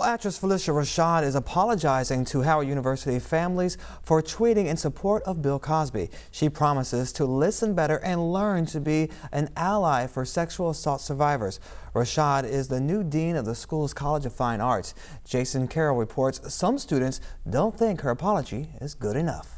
Actress Phylicia Rashad is apologizing to Howard University families for tweeting in support of Bill Cosby. She promises to listen better and learn to be an ally for sexual assault survivors. Rashad is the new dean of the school's College of Fine Arts. Jason Carroll reports some students don't think her apology is good enough.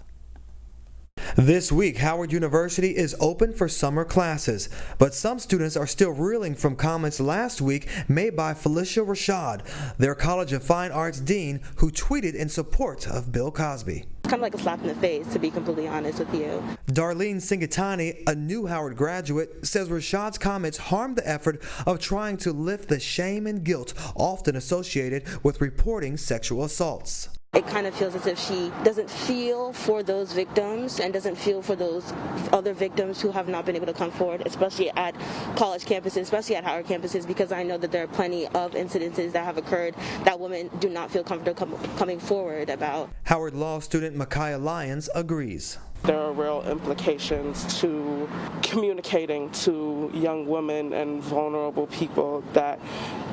This week, Howard University is open for summer classes, but some students are still reeling from comments last week made by Phylicia Rashad, their College of Fine Arts dean, who tweeted in support of Bill Cosby. Kind of like a slap in the face, to be completely honest with you. Darlene Singatani, a new Howard graduate, says Rashad's comments harmed the effort of trying to lift the shame and guilt often associated with reporting sexual assaults. It kind of feels as if she doesn't feel for those victims and doesn't feel for those other victims who have not been able to come forward, especially at college campuses, especially at Howard campuses, because I know that there are plenty of incidences that have occurred that women do not feel comfortable coming forward about. Howard Law student Micaiah Lyons agrees. There are real implications to communicating to young women and vulnerable people that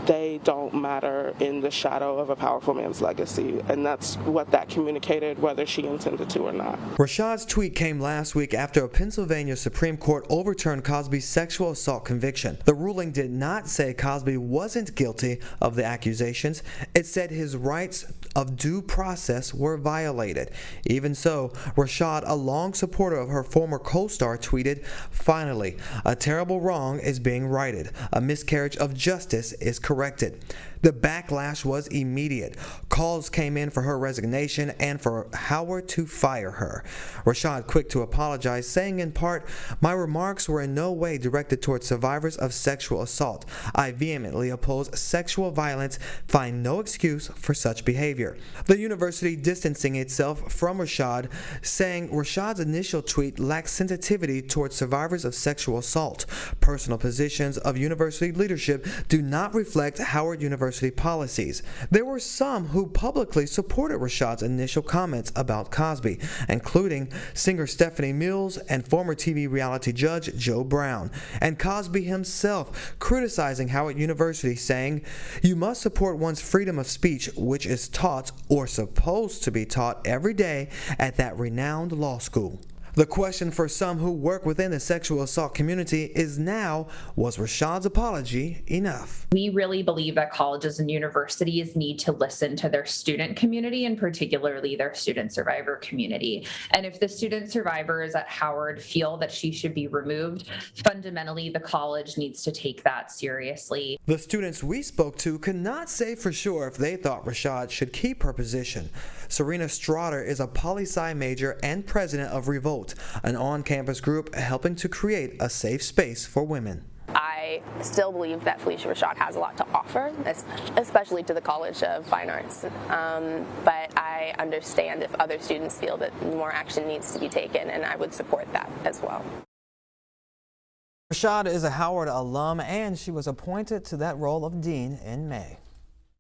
they don't matter in the shadow of a powerful man's legacy, and that's what that communicated, whether she intended to or not. Rashad's tweet came last week after a Pennsylvania Supreme Court overturned Cosby's sexual assault conviction. The ruling did not say Cosby wasn't guilty of the accusations. It said his rights of due process were violated. Even so, Rashad, a long supporter of her former co-star, tweeted, "Finally, a terrible wrong is being righted. A miscarriage of justice is corrected." The backlash was immediate. Calls came in for her resignation and for Howard to fire her. Rashad quick to apologize, saying in part, "My remarks were in no way directed towards survivors of sexual assault. I vehemently oppose sexual violence, find no excuse for such behavior." The university distancing itself from Rashad, saying Rashad's initial tweet lacked sensitivity towards survivors of sexual assault. Personal positions of university leadership do not reflect Howard University policies. There were some who publicly supported Rashad's initial comments about Cosby, including singer Stephanie Mills and former TV reality judge Joe Brown, and Cosby himself criticizing Howard University, saying, "You must support one's freedom of speech, which is taught or supposed to be taught every day at that renowned law school." The question for some who work within the sexual assault community is now, was Rashad's apology enough? We really believe that colleges and universities need to listen to their student community, and particularly their student survivor community. And if the student survivors at Howard feel that she should be removed, fundamentally the college needs to take that seriously. The students we spoke to could not say for sure if they thought Rashad should keep her position. Serena Strader is a poli-sci major and president of Revolt, an on-campus group helping to create a safe space for women. I still believe that Phylicia Rashad has a lot to offer, especially to the College of Fine Arts. But I understand if other students feel that more action needs to be taken, and I would support that as well. Rashad is a Howard alum, and she was appointed to that role of dean in May.